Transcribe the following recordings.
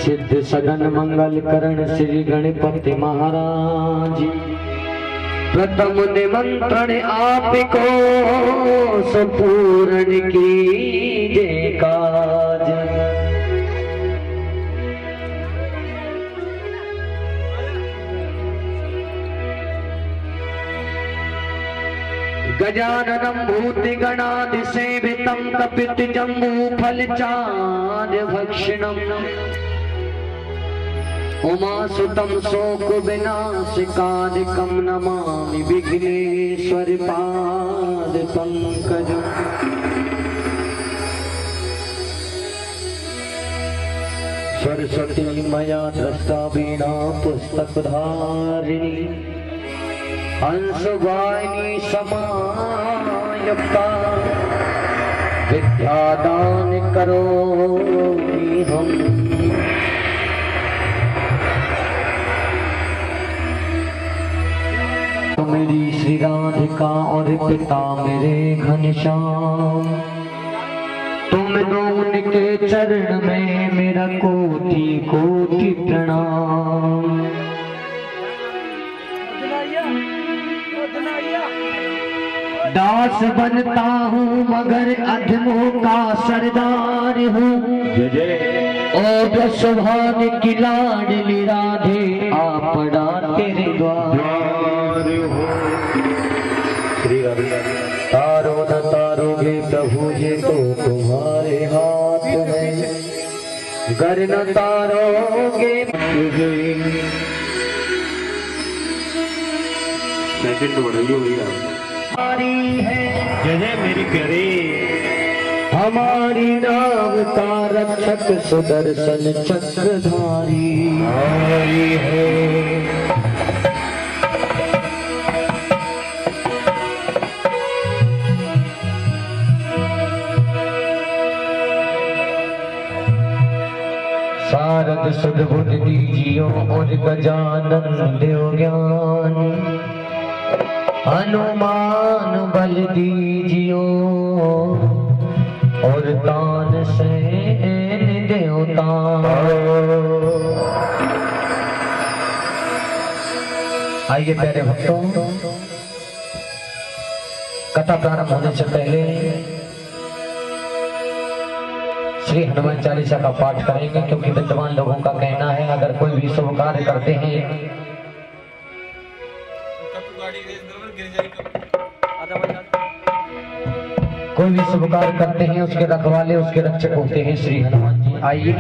सिद्ध सदन मंगल करण श्री गणपति महाराज। प्रथम निमंत्रण आपको संपूर्ण कीजिए काज। गजाननं भूतिगणादि सेवितं कपित जम्बू फलचार्य भक्षणम् उमासुतं शोक विनाशकादिकं नमामि विघ्नेश्वर पाद पंकजम्। सरस्वती मया दृष्टा वीणा पुस्तकधारिणी हंसवाहिनी समायत्ता विद्यादान करोमि हम। मेरी श्री राधिका और पिता मेरे घनश्याम, तुम दोनों के चरण में मेरा कोटि कोटि प्रणाम। दास बनता हूँ मगर अधमों का सरदार हूँ। और सुभान की लाडली राधे आपड़ा तेरे द्वार हो। श्री राधे तारो न तारोगे प्रभु ये तो तुम्हारे हाथ में, गर न तारोगे हमारी है जय मेरी प्यारे। हमारी नाम का रक्षक सुदर्शन चक्रधारी हमारी है। शारद सुध बुध दीजियो और गजानन देव ज्ञान। हनुमान बल दीजियो और तान से देवता। आइए प्यारे भक्तों, कथा प्रारंभ होने से पहले श्री हनुमान चालीसा का पाठ करेंगे, क्योंकि विद्वान लोगों का कहना है अगर कोई भी शुभ कार्य करते हैं, कोई भी शुभ कार्य करते हैं, उसके रखवाले उसके रक्षक होते हैं श्री हनुमान जी। आइए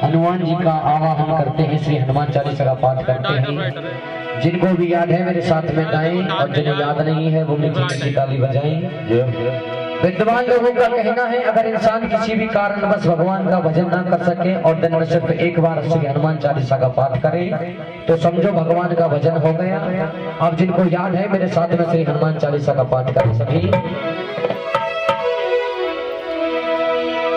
हनुमान जी का आवाहन करते हैं, श्री हनुमान चालीसा का पाठ करते हैं। जिनको भी याद है मेरे साथ में गाएं, और जिन्हें याद नहीं है वो मीठी मीठी ताली बजाएं। विद्वान लोगों का कहना है अगर इंसान किसी भी कारणवश भगवान का भजन ना कर सके और दिन में सिर्फ एक बार श्री हनुमान चालीसा का पाठ करे तो समझो भगवान का भजन हो गया। अब जिनको याद है मेरे साथ में श्री हनुमान चालीसा का पाठ करें सभी।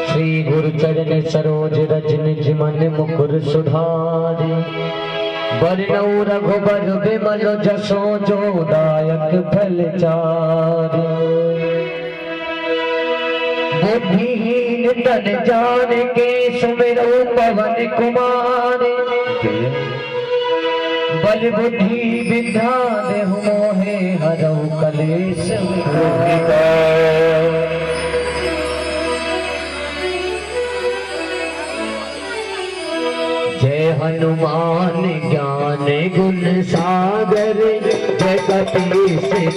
श्री गुरु चरण सरोज रज निज मन मुकुर सुधारि। बरनउँ रघुबर बिमल जसो जो दायक फल चारि। बुद्धिहीन तन जान के सुमिरो पवन कुमार। बल बुद्धि विद्या देहु मोहे हरऊ कलेश विकार। जय हनुमान ज्ञान गुण सागर। जगत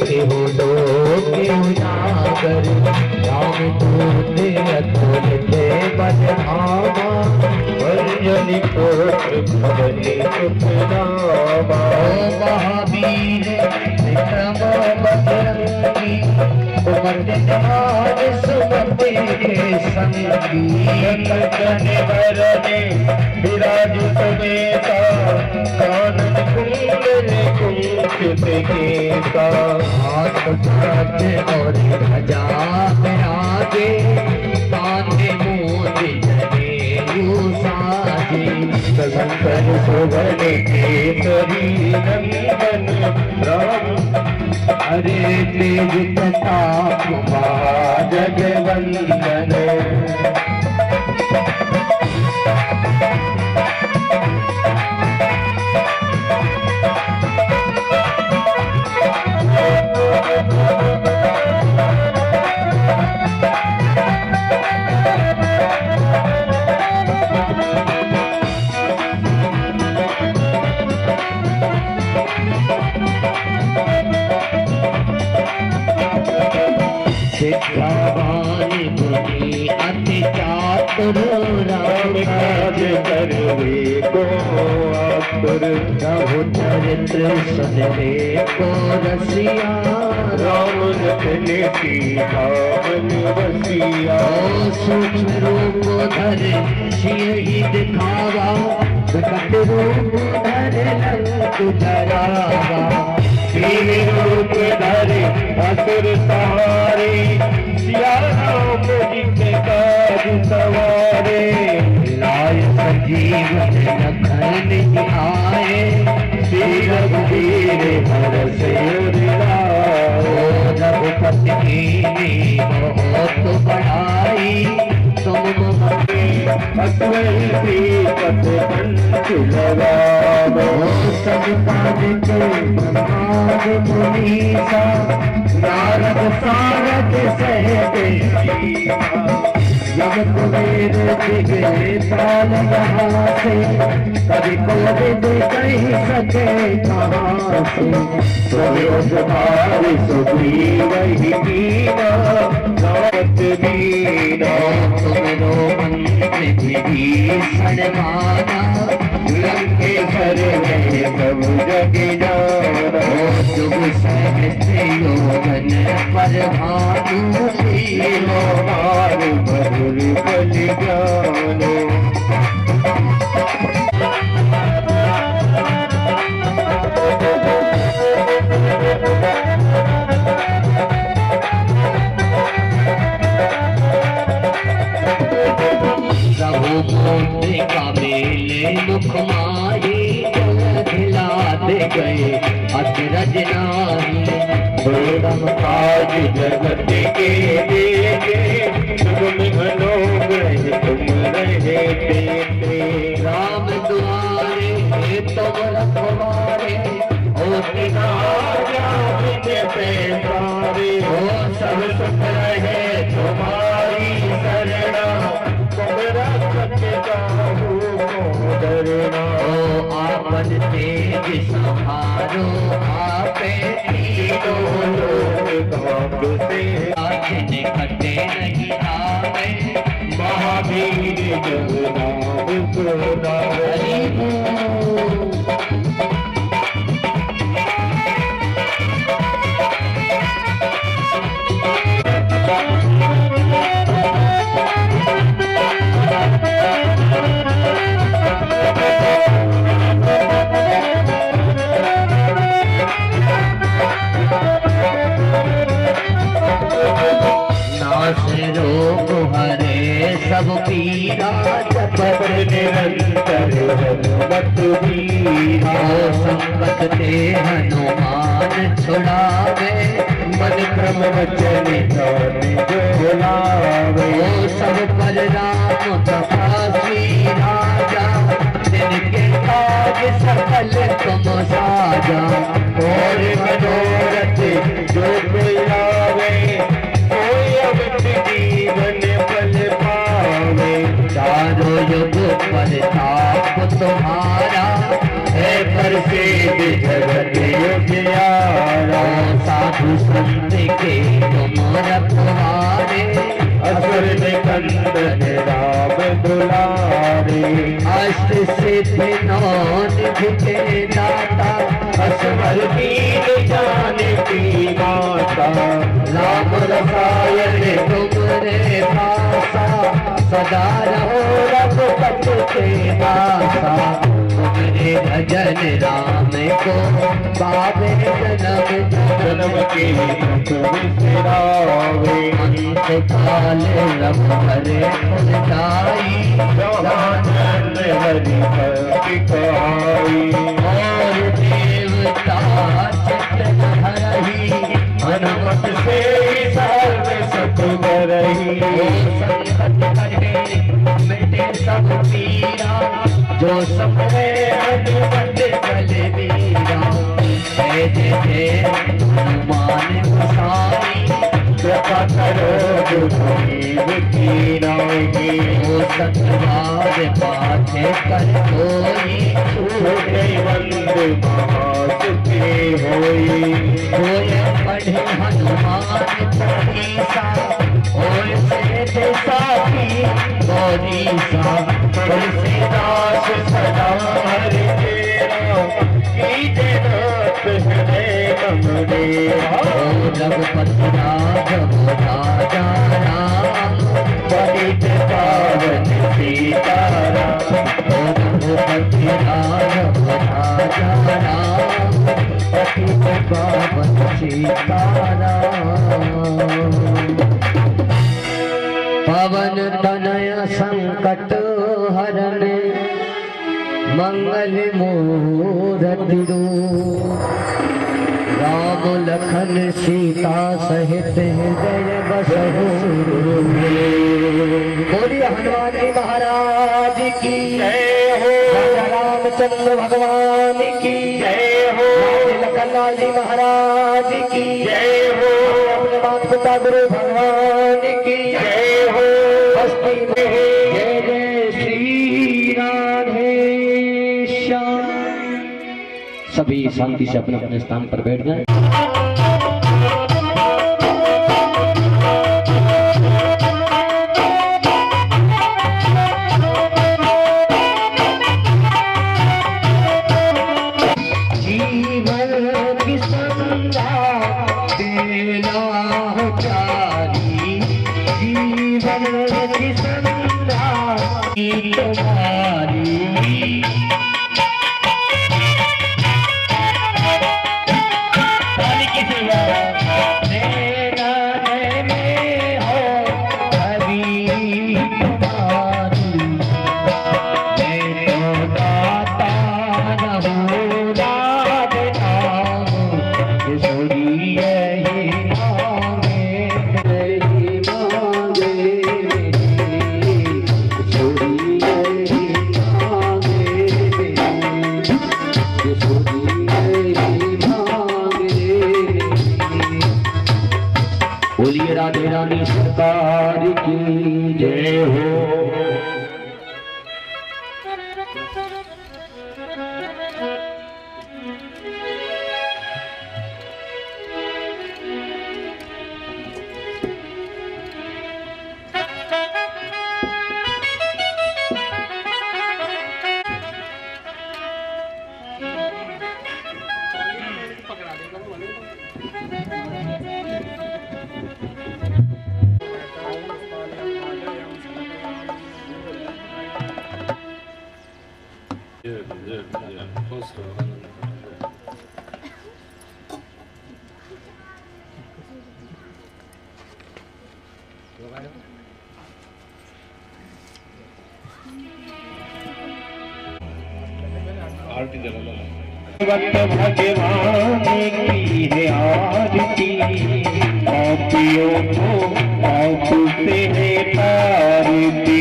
से हो लोक उजागर। राम दूत अतुलित बल धामा। अंजनी पुत्र भजनि सुत नामा। महावीर विक्रम बजरंगी। कुमति निहार सुमति के संगी। कंचन वरने विराजु सुबेसा। कानन कुंडल कुंचित केसा। हाथ पकड़ और ध्वजा विराजे। कांधे मोती जनेऊ साजे। शंकर सुवन केसरी नंदन राम। हरे तेज प्रताप जगवंदन। शिक्षावान मुनि अति चातुर राम काज करवे को आतुर प्रभु चरित्र सदरे को रसिया राम रखने की भावन बसिया सूक्ष्म रूप धर सियहि दिखावा विकट रूप धर लंक जरावा रूप धरे असुर सहारे सिया राम जी के काज सवारे लाय सजीवन लखन आए श्री रघुवीर हरष उर लाए रघुपति की बहुत बड़ाई तुम अश्वती पथ पंच लगावो सब काज के ब्रह्माद मुनीसा नारद सारद सहते जब कुबेर दिगे ताल यहाँ से कभी कोविद कहीं सके कहाँ से भारी सुग्रीव ही मीना नाथ मीना तुमरो मंत्र विभीषण माना लंकेश्वर में सब जग जाना जुग सहस्त्र योजन पर भानु लीलो मार मधुर बल जानो का मेले मुख माही खिला दे गए अचरज नाही धर्म काज जगत के देखे तुम घनो ग्रह तुम रहे देते राम दुआरे तुम रखवारे ओ पैसारे हो सब सुख रहे तुम्हारी शरणा आपन तेज संहारो आपे तीनों लोग से आखिर खटे नहीं आवे महावीर जब नाम सुना रोग हरे सब पीरा जपत निरंतर हनुमत वीरा संकट ते हनुमान छुड़ावे मन क्रम वचन जो लावे सब पर राम तपस्वी राजा जिनके काज सकल तुम साजा और मनोरथ जो कोई आवे जीवन पल पावे चारों युग प्रताप तुम्हारा है प्रसिद्ध जगत उजियारा साधु संत के तुम रखवारे असुर निकंदन राम दुलारे अष्ट सिद्धि नौ निधि के दाता असवर कीन जाने की माता राम रसायन तुमरे पासा सदा रहो रघुपति के दासा तुमरे भजन राम को पावे जन्म जन्म के बिसरावे अंत काल रब हरे खुद जाई राजन हरि भक्ति कहाई और देवता चित्त हरहि हनुमत से सर्व सुख बरहि संकट कटे मिटे सब पीरा जो सबरे हनुमत बलवीरा जय जय हनुमान गोसाई कृपा करो गरीब की राही। ओ सतवाद पाछे कर कोई छूटे बंद महासुखी होई। कोई पढ़े हनुमान चालीसा और से साथी गौरीसा तुलसीदास सदा हरि तेरा कीजे नाथ हृदय कमरेरा। रघुपति राघव राजा राम पतित पावन सीताराम। रघुपति राघव राजा राम पतित पावन सीताराम। पवन तनय संकट हरण मंगल मूरति रूप। राम लखन सीता सहित हृदय बसहु। बोलिए हनुमान जी महाराज की जय हो। रामचंद्र भगवान की जय हो। लखन जी महाराज की जय हो। अपने माता पिता गुरु भगवान की जय हो। बस्ती में जय जय श्री राधे श्याम। सभी शांति से अपने अपने स्थान पर बैठ गए। जीवन की संध्या देना चारी। जीवन की संध्या तुम्हारी। बोलिए राधे रानी सरकार की जय हो। भगवान की है आरती। पापियों को पाप से है तारती।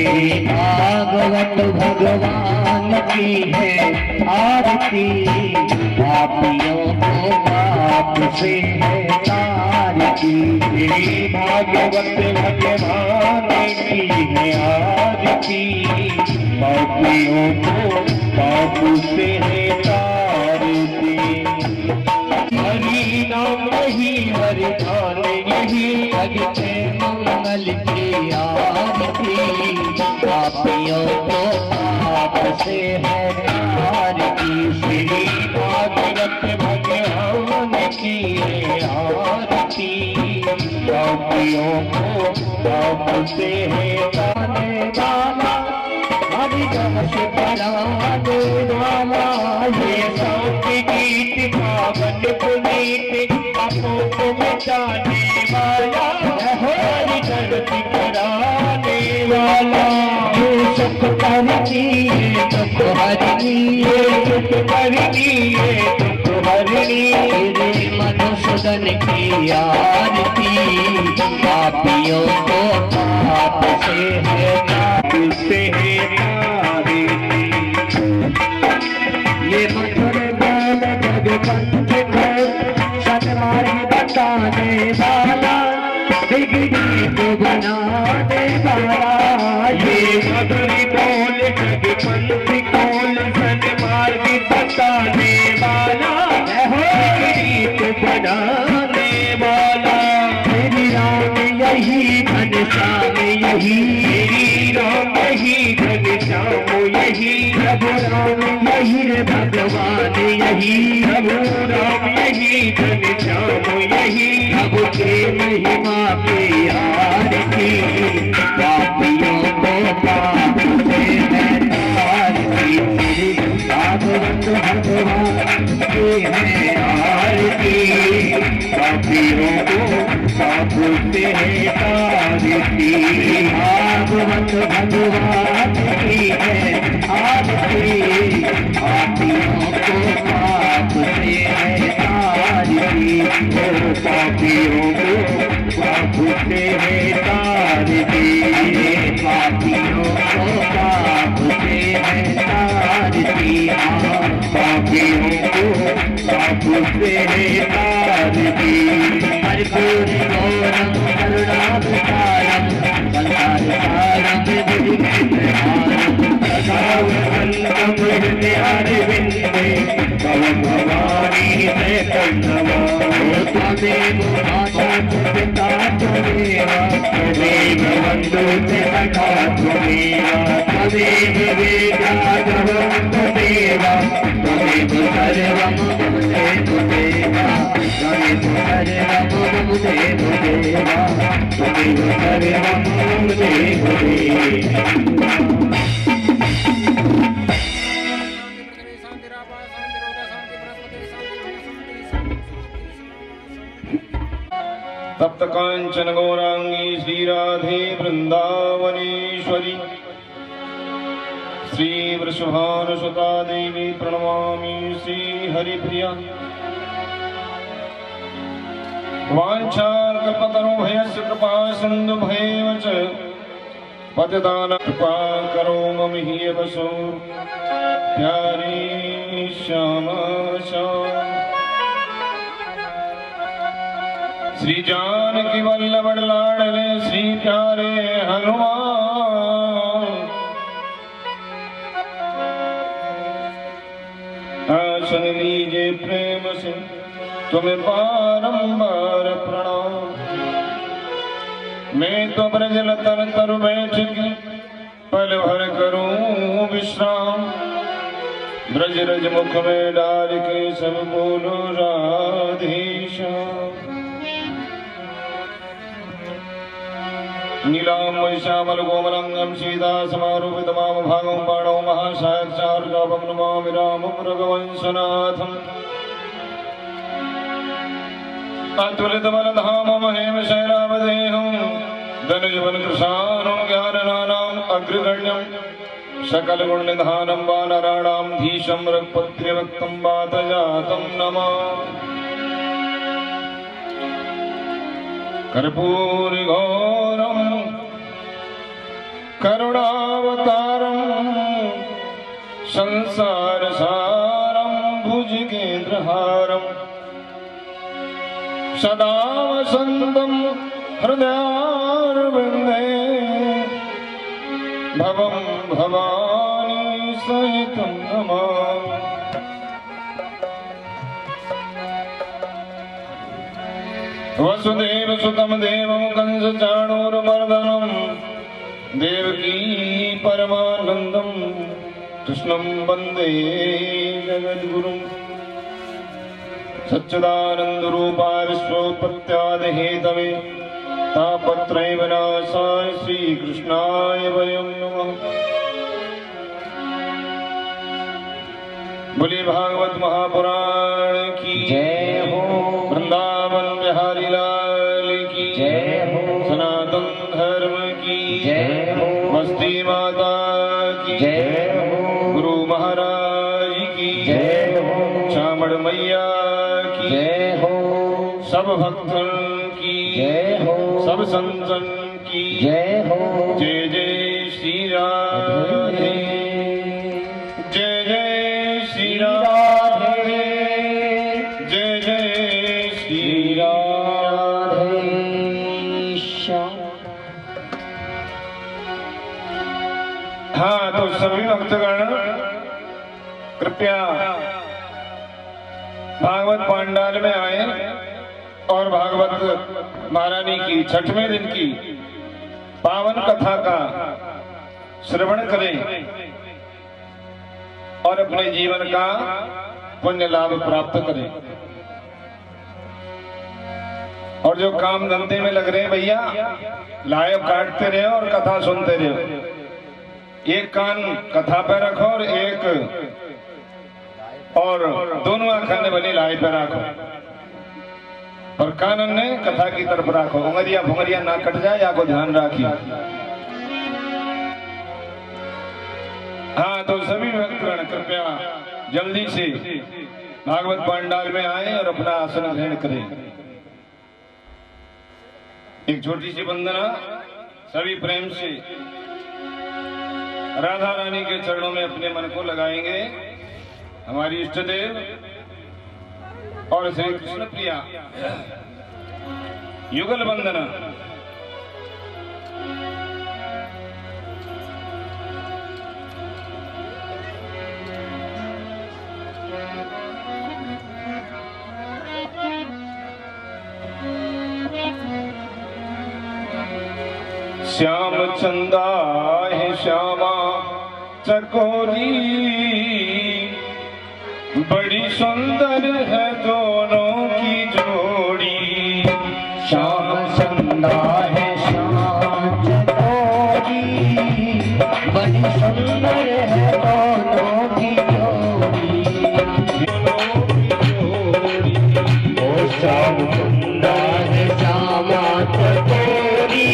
भागवत भगवान की है आरती। पापियों को पाप से है तारती। भागवत भगवान की है आरती। पापियों को पाप से है तारती। हरि नाम ही वरदान यही जगते मंगल की आरती। पापियों को पाप से है तारती। श्री भागवत भगवान की है आरती। पापियों को पाप से है गाने वाला हरि जस पराने वाला। ये सौंप गीत पावन पुनीत पापों को मिटाने वाला। हरि धरती कराने वाला। ये सुख करनी दुख हरनी। दुख हरनी दुख हरनी। तेरे मधुसूदन की आरती। पापियों को पाप से है से है तारती। ये मधुर गान जग पंथ को सन्मार्ग बताने वाला। बिगड़ी बनाने वाला, ये मधुरी बोल जग पंथ कौन सन्मार्ग बताने वाला, रीत बनाने वाला। श्री राम यही घनश्याम यही, श्री राम यही घनश्याम यही, प्रभु राम यही रे भगवान यही, प्रभु राम यही घनश्याम यही। प्रभु के महिमा की आरती, पापियों को पाप से है तारती, श्री भागवत भगवान की है आरती, पापियों को पाप से है तारती, भागवत भगवान की है आरती, पापियों को पाप से है तारती, पापियों को पाप से है तारती, पापियों को पाप से है तारती, पापियों को पाप से है तारती। कर्पूर गौरम करुणावतारम, संसारसारम बुद्धिविद्यारम, सदावसंतम हृदयारविन्दे भव भवानी शैतन्यवा। त्वमेव माता च पिता त्वमेव, त्वमेव बन्धु च सखा त्वमेव, त्वमेव वेदागमं त्वमेव, त्वमेव सर्वं मम देव, त्वमेव सर्वं मम देव, त्वमेव सर्वं मम देव। तप्त कांचन गौरांगी श्री राधे वृंदावनेश्वरी, श्री वृषभानुसुता देवी प्रणमामि श्री हरिप्रिया। वाञ्छाकल्पतरुभ्यश्च कृपा सिन्धुभ्येव च पतितानां कृपा करो मम ह्यवसो प्यारी श्यामा श्याम। श्री जानकी वल्लभ लाडले श्री प्यारे हनुमान, आसन लीजिए प्रेम से तुम्हें बारंबार प्रणाम। मैं तो ब्रजल तन तरु बैठ के पल भर करूं विश्राम, ब्रज रज मुख में डाल के सब बोलो राधेश्याम। नीलांबर श्यामल कोमलंगम सीता समारूपित माम भागम बाणो महासाक्षात्कारं नमामि रामं रघुवंशनाथम्। अतुलित बलधामं हेमशैलावदेहं, धनुजवन कृशानं ज्ञाननानाम् अग्रगण्यं, सकल गुण निधानं वानराणां धीशं रघुपतिभक्तं वातजातं नमामि। कर्पूरि गौरम करुणावतारम, संसार सारम भुजगेन्द्रहारम, सदा वसंतम हृदयारविंदे, भवं भवानी सहितं नमामि। वसुदेव सुतम देवं कंस चाणूरमर्दनं, देवकी परमानंदं कृष्णं वंदे जगद्गुरुं। सच्चिदानंद रूपाय विश्वोत्पत्त्यादिहेतवे, तापत्रय विनाशाय श्रीकृष्णाय वयं नमः। बोलिए भागवत महापुराण की जय हो, वृंदावन बिहारी लाल की जय हो, सनातन धर्म की जय हो, मस्ती माता की जय हो, गुरु महाराज की जय हो, चामड़ मैया की जय हो, सब भक्तों की जय हो, सब संतन की जय हो। जय जय श्री राधे, जय जय श्री राधे, जय जय श्री राधे। हाँ, तो सभी भक्तगण कृपया भागवत पांडाल में आए और भागवत महारानी की छठवें दिन की पावन कथा का श्रवण करें और अपने जीवन का पुण्य लाभ प्राप्त करें। और जो काम धंधे में लग रहे हैं भैया, लाइव काटते रहे और कथा सुनते रहे। एक कान कथा पे रखो और दोनों आंखें बनी लाइव पे रखो और कानन ने कथा की तरफ रखो। उंगलियां भुंगलियां ना कट जाए, या को ध्यान रखिए। हाँ, तो सभी भक्तगण कृपया जल्दी से भागवत पांडाल में आए और अपना आसन ग्रहण करें। एक छोटी सी वंदना सभी प्रेम से राधा रानी के चरणों में अपने मन को लगाएंगे। हमारी इष्ट देव और श्री कृष्ण प्रिया युगल वंदना। श्याम चंदा है श्यामा चकोरी, बड़ी सुंदर है दोनों की जोड़ी। श्याम चंदा है श्याम चकोरी, बड़ी सुंदर है दोनों की जोड़ी। ओ श्याम चंदा है श्यामा चकोरी,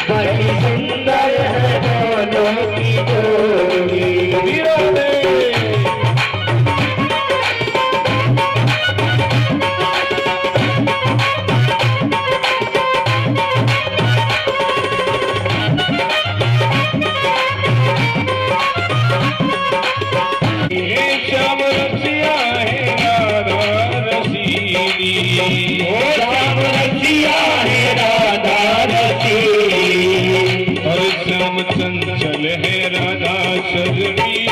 बड़ी सुंदर है दोनों की जोड़ी। चंचल है राधा शर्मीली,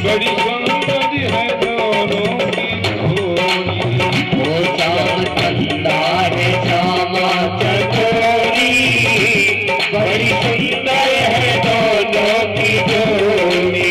बड़ी सुंदर है दोनों की जोड़ी। ओ श्याम चंदा है श्यामा चकोरी, बड़ी सुंदर है दोनों की जोड़ी।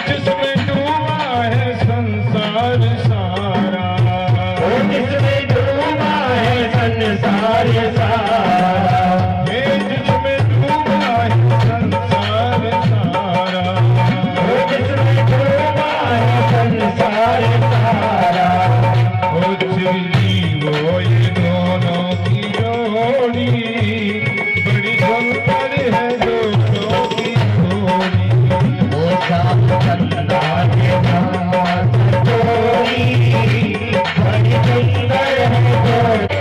जिसमें डूबा है संसार सारा, जिसमें डूबा है संसार सारा, जिसमें डूबा है संसार सारा, जिसमें डूबा है संसार सारा। ओ जीवो ये दोनों की जोड़ी, बड़ी सुंदर है दोनों की जोड़ी। ओ श्याम चंदा है श्यामा चकोरी, बड़ी सुंदर है जोड़ी।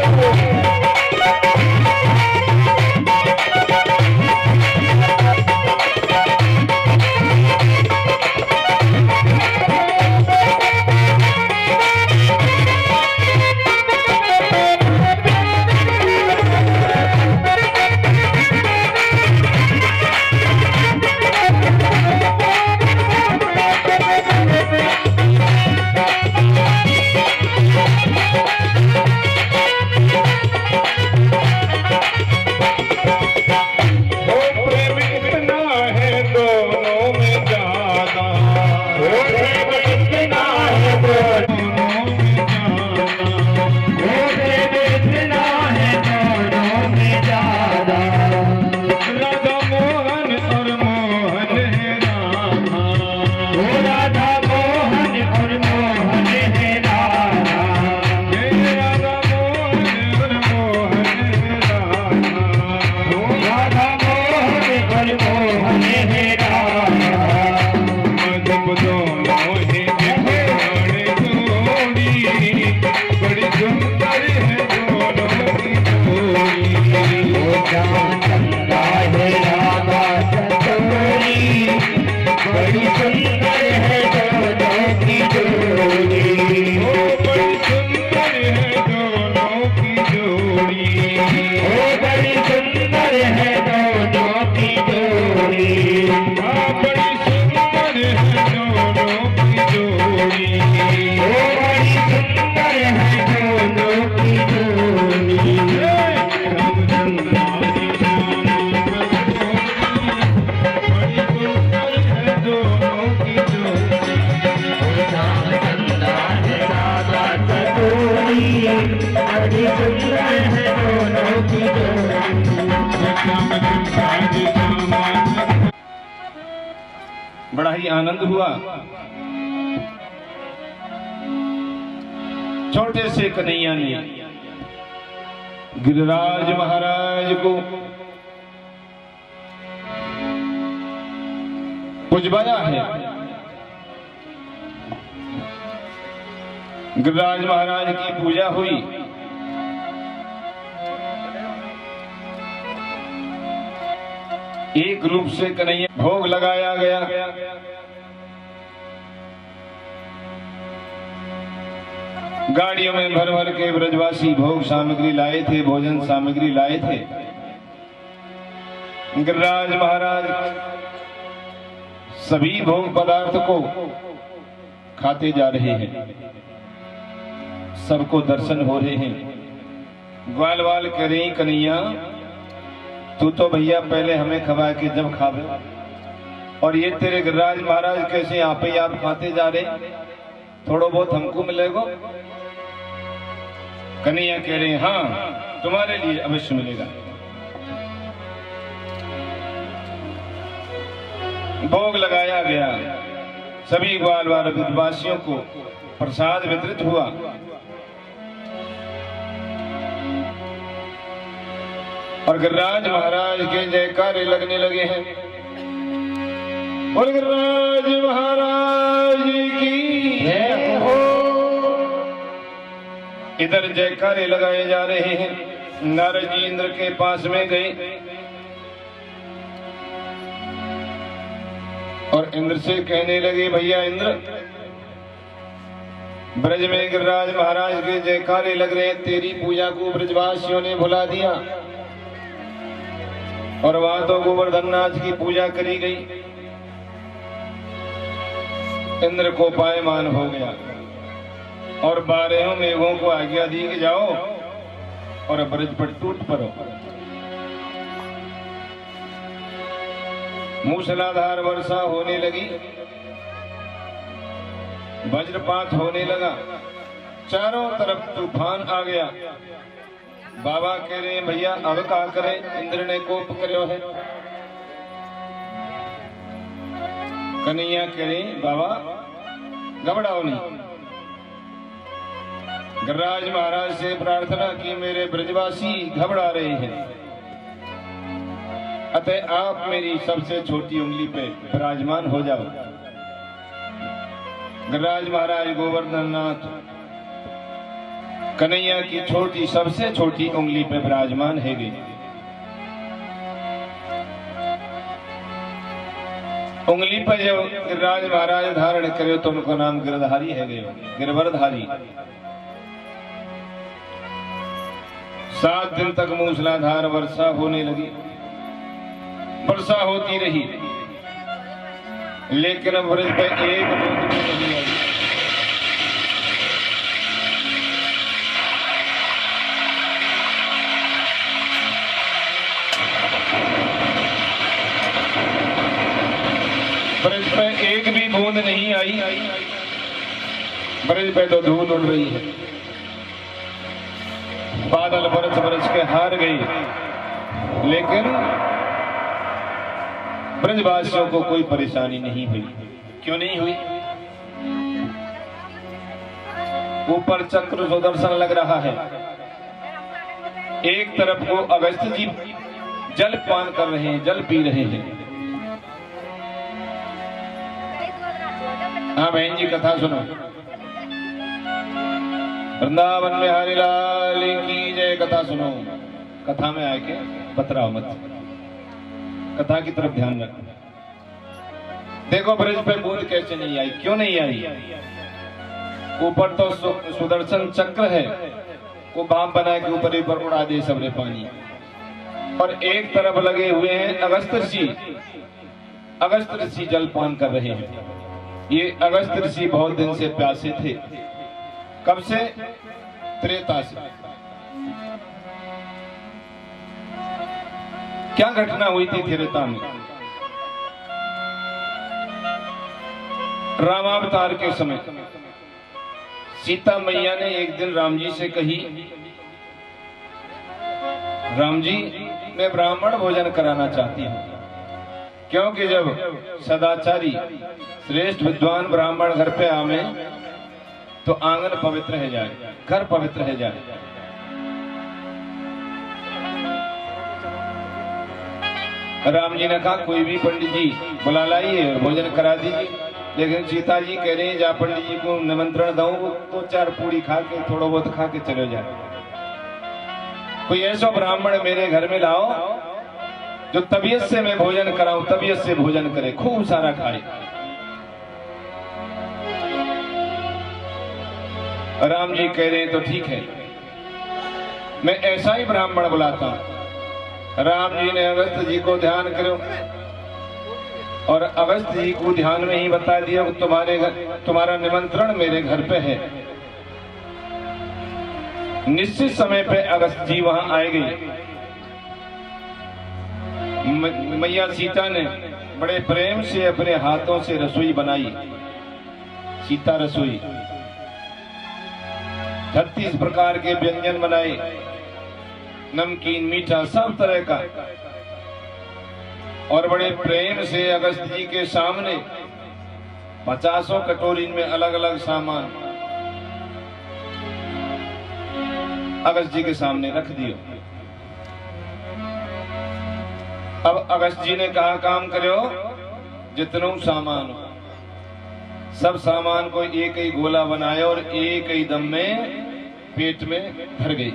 बड़ी सुंदर है दोनों की जोड़ी। बड़ा ही आनंद हुआ। छोटे से कन्हैया ने गिरिराज महाराज को पुजवाया है। गिरिराज महाराज की पूजा हुई। एक रूप से कन्हैया भोग लगाया गया। गाड़ियों में भर भर के ब्रजवासी भोग सामग्री लाए थे, भोजन सामग्री लाए थे। गिरिराज महाराज सभी भोग पदार्थ को खाते जा रहे हैं। सबको दर्शन हो रहे हैं। ग्वाल वाल कह रही कन्हैया तू तो भैया पहले हमें खवा के जब खावे, और ये तेरे गिरिराज महाराज कैसे आप ही आप खाते जा रहे, थोड़ा बहुत हमको मिलेगा। कन्हैया कह रहे हाँ तुम्हारे लिए अवश्य मिलेगा। भोग लगाया गया। सभी ग्वाल वाल ब्रजवासियों को प्रसाद वितरित हुआ। और गिरिराज महाराज के जयकारे लगने लगे हैं। और गिरिराज महाराज की जय हो। इधर जयकारे लगाए जा रहे हैं। नारद जी इंद्र के पास में गए और इंद्र से कहने लगे भैया इंद्र, ब्रज में गिरिराज महाराज के जयकारे लग रहे हैं, तेरी पूजा को ब्रजवासियों ने भुला दिया और वहां तो गोवर्धन नाथ की पूजा करी गई। इंद्र को पायमान हो गया और 12 मेघों को आज्ञा दी कि जाओ और ब्रज पर टूट पड़ो। मूसलाधार वर्षा होने लगी, वज्रपात होने लगा, चारों तरफ तूफान आ गया। बाबा कह रहे हैं भैया अब क्या करें, इंद्र ने कोप करो है। कन्हैया कह रहे बाबा घबराओ नहीं। गिरिराज महाराज से प्रार्थना की मेरे ब्रजवासी घबरा रहे हैं, अतः आप मेरी सबसे छोटी उंगली पे विराजमान हो जाओ। गिरिराज महाराज गोवर्धन नाथ कन्हैया की छोटी सबसे छोटी उंगली पे विराजमान है गई। उंगली पर जब गिरिराज महाराज धारण करे तो उनका नाम गिरधारी है गए, गिरवरधारी। 7 दिन तक मूसलाधार वर्षा होने लगी। वर्षा होती रही लेकिन ब्रज पे एक बूंद भी नहीं आई। ब्रज पे एक भी बूंद नहीं आई। ब्रज पे तो धूल उड़ रही है। बादल बरस बरस के हार गए, लेकिन ब्रजवासियों को कोई परेशानी नहीं हुई। क्यों नहीं हुई? ऊपर चक्र सुदर्शन लग रहा है। एक तरफ को अगस्त जी जल पान कर रहे हैं, जल पी रहे हैं। हाँ बहन जी कथा सुनो। वृंदावन में हरि लाल की जय। कथा सुनो। कथा में आके बतराओ मत, कथा की तरफ ध्यान रखो। देखो ब्रज पे बूंद कैसे नहीं आई, क्यों नहीं आई? ऊपर तो सुदर्शन चक्र है, वो बाम बना के ऊपर ऊपर उड़ा दे सबरे पानी। और एक तरफ लगे हुए हैं अगस्त ऋषि। अगस्त ऋषि जलपान कर रहे हैं। ये अगस्त ऋषि बहुत दिन से प्यासे थे। कब से? त्रेता से। क्या घटना हुई थी त्रेता में? रामावतार के समय सीता मैया ने एक दिन राम जी से कही, राम जी मैं ब्राह्मण भोजन कराना चाहती हूँ, क्योंकि जब सदाचारी श्रेष्ठ विद्वान ब्राह्मण घर पे आवे तो आंगन पवित्र है जाए, घर पवित्र है जाए। राम जी ने कहा कोई भी पंडित जी बुला लाइए और भोजन करा दीजिए, लेकिन सीता जी कह रही जा पंडित जी को निमंत्रण दूं तो 4 पूड़ी खा के थोड़ा बहुत खा के चले जाए। कोई ऐसा ब्राह्मण मेरे घर में लाओ जो तबीयत से मैं भोजन कराऊं, तबीयत से भोजन करे, खूब सारा खाए। राम जी कह रहे हैं तो ठीक है, मैं ऐसा ही ब्राह्मण बुलाता हूं। राम जी ने अगस्त जी को ध्यान करो और अगस्त जी को ध्यान में ही बता दिया कि तुम्हारा निमंत्रण मेरे घर पे है। निश्चित समय पे अगस्त जी वहां आए गई। मैया सीता ने बड़े प्रेम से अपने हाथों से रसोई बनाई, सीता रसोई। 36 प्रकार के व्यंजन बनाए, नमकीन मीठा सब तरह का, और बड़े प्रेम से अगस्त जी के सामने 50 कटोरी में अलग अलग सामान अगस्त जी के सामने रख दियो। अब अगस्त जी ने कहा काम करो, जितनों सामान हो सब सामान को एक ही गोला बनाया और एक ही दम में पेट में भर गई,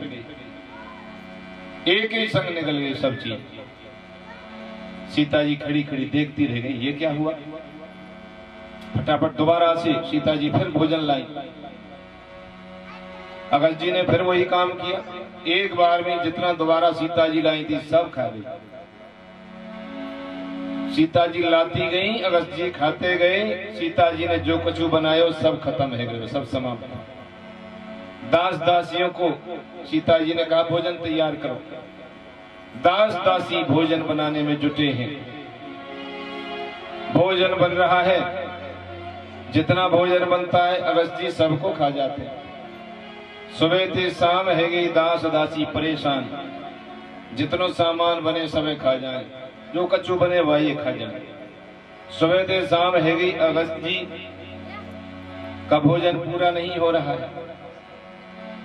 एक ही संग निकल गई सब चीज। सीता जी खड़ी खड़ी देखती रह गई, ये क्या हुआ। फटाफट दोबारा से सीता जी फिर भोजन लाई। अगस्त जी ने फिर वही काम किया, एक बार में जितना दोबारा सीता जी लाई थी सब खा गई। सीता जी लाती गई, अगस्त जी खाते गए। सीता जी ने जो कुछ बनाया सब खत्म है गए, सब समाप्त। दास दासियों को सीता जी ने कहा भोजन तैयार करो। दास दासी भोजन बनाने में जुटे हैं। भोजन बन रहा है, जितना भोजन बनता है अगस्त जी सबको खा जाते हैं। सुबह से शाम है गई, दास दासी परेशान, जितनो सामान बने सबे खा जाए, जो कच्चू बने वही खा जाए। सुबह से शाम है गई, अगस्त जी का भोजन पूरा नहीं हो रहा है।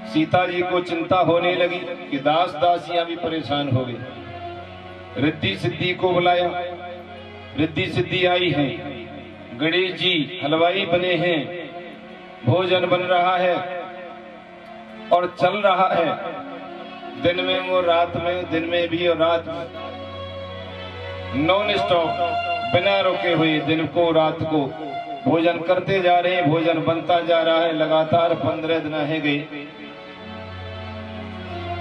सीता जी को चिंता होने लगी कि दास दासियां भी परेशान हो गई। रिद्धि सिद्धि को बुलाया, रिद्धि सिद्धि आई है। गणेश जी हलवाई बने हैं, भोजन बन रहा है और चल रहा है, दिन में वो रात में, दिन में भी और रात में, नॉन स्टॉप बिना रुके हुए दिन को रात को भोजन करते जा रहे हैं। भोजन बनता जा रहा है, लगातार 15 दिन है गए।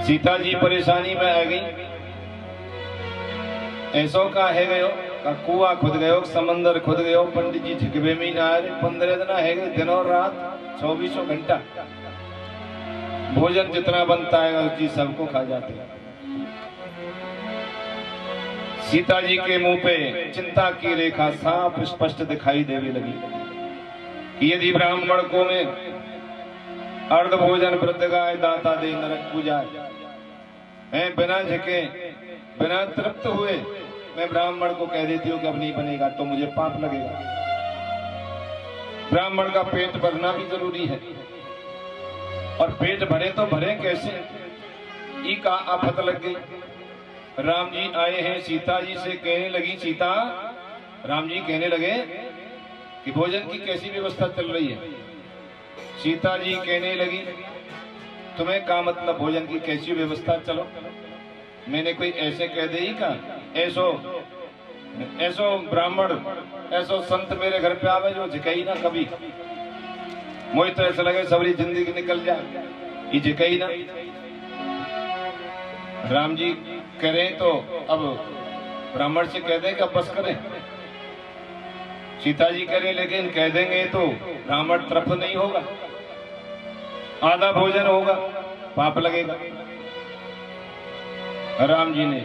सीता जी परेशानी में आ गई। ऐसो का है गयो, का कुआ खुद गयो, समंदर खुद गयो, पंडित जी ठिकवे में ना आ रहे। 15 दिन है गए, दिन और रात 24 घंटा भोजन जितना बनता है उस चीज सबको खा जाते हैं। सीता जी के मुंह पे चिंता की रेखा साफ स्पष्ट दिखाई देने लगी कि यदि ब्राह्मण को में अर्ध भोजन व्रत गाय दाता दे नरक पूजाए है, बिना झके बिना तृप्त हुए मैं ब्राह्मण को कह देती हूँ कि अब नहीं बनेगा तो मुझे पाप लगेगा। ब्राह्मण का पेट भरना भी जरूरी है, और पेट भरे तो भरे कैसे, ई का आफत लग गई। राम जी आए हैं, सीता जी से कहने लगी, सीता राम जी कहने लगे कि भोजन की कैसी व्यवस्था चल रही है। सीता जी कहने लगी तुम्हें का मतलब भोजन की कैसी व्यवस्था, चलो मैंने कोई ऐसे कह दे ही का, ऐसो ब्राह्मण ऐसो संत मेरे घर पे आवे जो झिकई ना कभी, मुझे तो ऐसा लगे सबरी जिंदगी निकल जाए, ये झिकई ना। राम जी करें तो अब ब्राह्मण से कह दें कि अब बस करें। सीता जी करें, लेकिन कह देंगे तो ब्राह्मण तरफ नहीं होगा, आधा भोजन होगा, पाप लगेगा। राम जी ने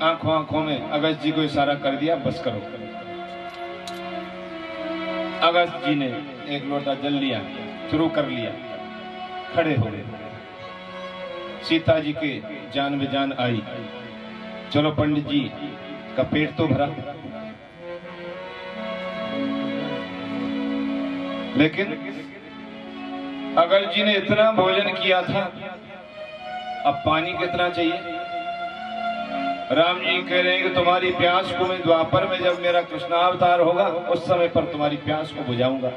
आंखों आंखों में अगस्त जी को इशारा कर दिया, बस करो। अगस्त जी ने एक लोटा जल लिया, शुरू कर लिया। खड़े हो गए। सीता जी के जान में जान आई। चलो पंडित जी का पेट तो भरा, लेकिन अगल जी ने इतना भोजन किया था, अब पानी कितना चाहिए। राम जी कह रहे हैं कि तुम्हारी प्यास को मैं द्वापर में जब मेरा कृष्णावतार होगा उस समय पर तुम्हारी प्यास को बुझाऊंगा।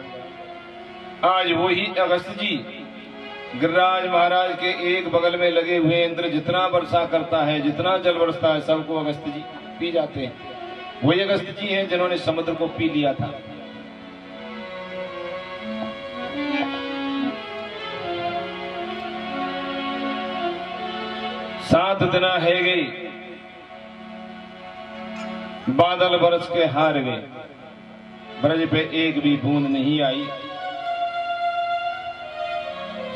आज वही अगस्त जी गिरिराज महाराज के एक बगल में लगे हुए इंद्र जितना वर्षा करता है, जितना जल बरसता है, सबको अगस्त जी पी जाते हैं। वही अगस्त जी हैं जिन्होंने समुद्र को पी लिया था। सात दिन है गई, बादल बरस के हार गए, ब्रज पे एक भी बूंद नहीं आई।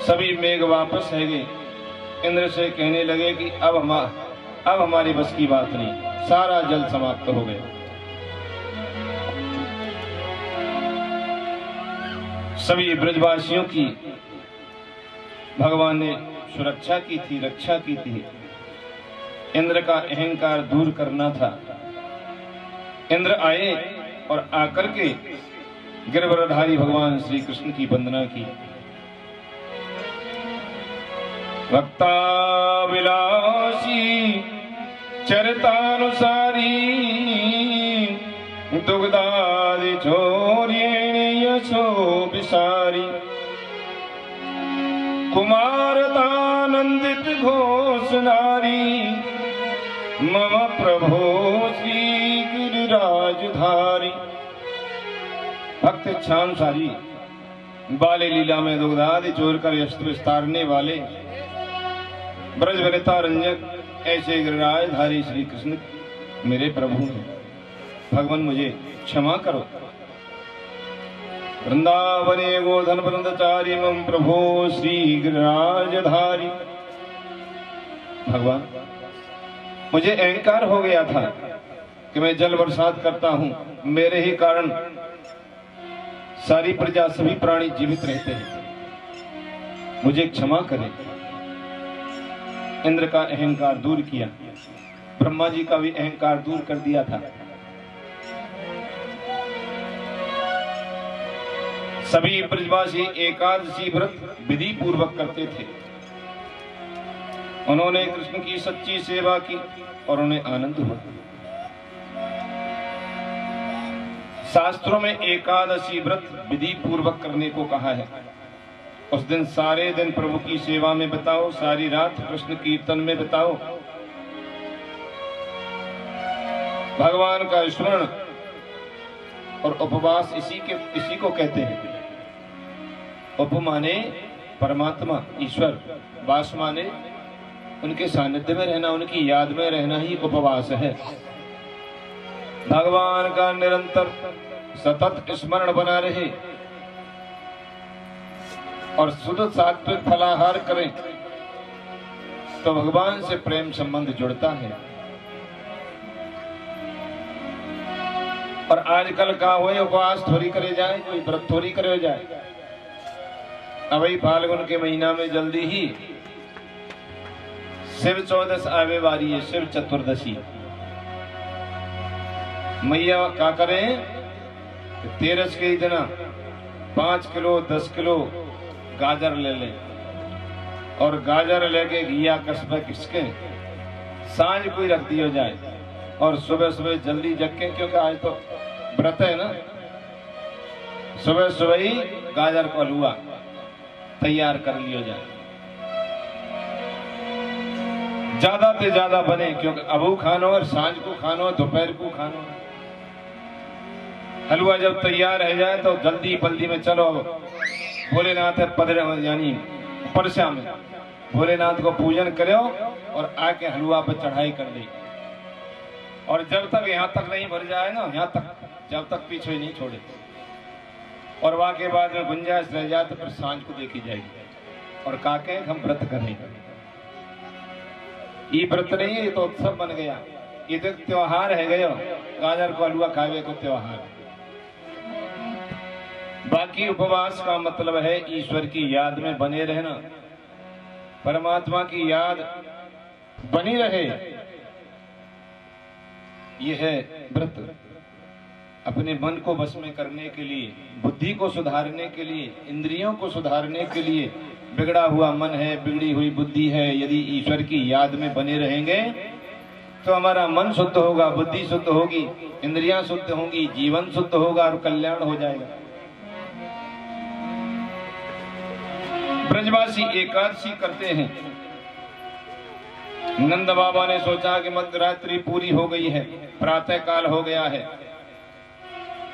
सभी मेघ वापस है गए। इंद्र से कहने लगे कि अब हमारी बस की बात नहीं, सारा जल समाप्त हो गया। सभी ब्रजवासियों की भगवान ने सुरक्षा की थी, रक्षा की थी। इंद्र का अहंकार दूर करना था। इंद्र आए और आकर के गिरवरधारी भगवान श्री कृष्ण की वंदना की। भक्ता विलासी चरतानुसारी दुग्धादि छोरेण यशो विसारी कुमारतानंदित घोष नारी मम प्रभो श्री गिरिराजधारी। भक्त क्षामसारी बाले लीला में दुग्धादि चोर कर यश विस्तारने वाले ब्रज वनिता रंजक ऐसे गिरिराजधारी श्री कृष्ण मेरे प्रभु हैं। भगवान मुझे क्षमा करो। वृंदावने गोधन वृंदचारी मम प्रभो श्री गिरिराजधारी। भगवान मुझे अहंकार हो गया था कि मैं जल बरसात करता हूं, मेरे ही कारण सारी प्रजा सभी प्राणी जीवित रहते हैं, मुझे क्षमा करें। इंद्र का अहंकार दूर किया, ब्रह्मा जी का भी अहंकार दूर कर दिया था। सभी ब्रजवासी एकादशी व्रत विधि पूर्वक करते थे। उन्होंने कृष्ण की सच्ची सेवा की और उन्हें आनंद हुआ। शास्त्रों में एकादशी व्रत विधि पूर्वक करने को कहा है। उस दिन सारे दिन प्रभु की सेवा में बिताओ, सारी रात कृष्ण कीर्तन में बिताओ, भगवान का स्मरण और उपवास इसी को कहते हैं। उप माने परमात्मा ईश्वर, वास माने उनके सानिध्य में रहना, उनकी याद में रहना ही उपवास है। भगवान का निरंतर सतत स्मरण बना रहे और शुद्ध सात्विक फलाहार करें तो भगवान से प्रेम संबंध जुड़ता है। और आजकल का हुए उपवास थोड़ी करे जाए, कोई व्रत थोड़ी करे जाए। अभी फाल्गुन के महीना में जल्दी ही शिव चौदस आवे वाली है, शिव चतुर्दशी। मैया क्या करें, तेरस के दिन 5 किलो 10 किलो गाजर ले लें और गाजर लेके घिया कसबे किसके सांझ कोई रख दिया जाए और सुबह सुबह जल्दी जग के, क्योंकि आज तो व्रत है ना, सुबह सुबह ही गाजर को हलवा तैयार कर लिया जाए, ज्यादा से ज्यादा बने, क्योंकि अबू खानो और सांझ को खानो, दोपहर को खानो। हलवा जब तैयार हो जाए तो जल्दी बल्दी में चलो भोलेनाथ पदर यानी परसा में भोलेनाथ को पूजन करो और आके हलवा पर चढ़ाई कर ली। और जब तक यहाँ तक नहीं भर जाए ना, यहाँ तक जब तक पीछे नहीं छोड़े, और वहां के बाद में गुंजाइश रह जाए तो फिर सांझ को देखी जाएगी और काके हम व्रत करें। ये व्रत नहीं है, ये तो उत्सव बन गया, ये तो त्योहार है गयो, गाजर को हलवा खावे को त्योहार। बाकी उपवास का मतलब है ईश्वर की याद में बने रहना, परमात्मा की याद बनी रहे, यह है व्रत। अपने मन को वश में करने के लिए, बुद्धि को सुधारने के लिए, इंद्रियों को सुधारने के लिए, बिगड़ा हुआ मन है, बिगड़ी हुई बुद्धि है, यदि ईश्वर की याद में बने रहेंगे तो हमारा मन शुद्ध होगा, बुद्धि शुद्ध होगी, इंद्रियां शुद्ध होंगी, जीवन शुद्ध होगा और कल्याण हो जाएगा। ब्रजवासी एकादशी करते हैं। नंद बाबा ने सोचा कि मध्यरात्रि पूरी हो गई है, प्रातः काल हो गया है।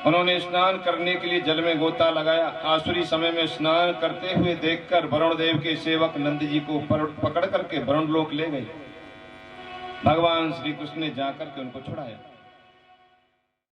उन्होंने स्नान करने के लिए जल में गोता लगाया। आसुरी समय में स्नान करते हुए देखकर वरुण देव के सेवक नंद जी को पकड़ करके वरुण लोक ले गए। भगवान श्री कृष्ण ने जाकर के उनको छुड़ाया।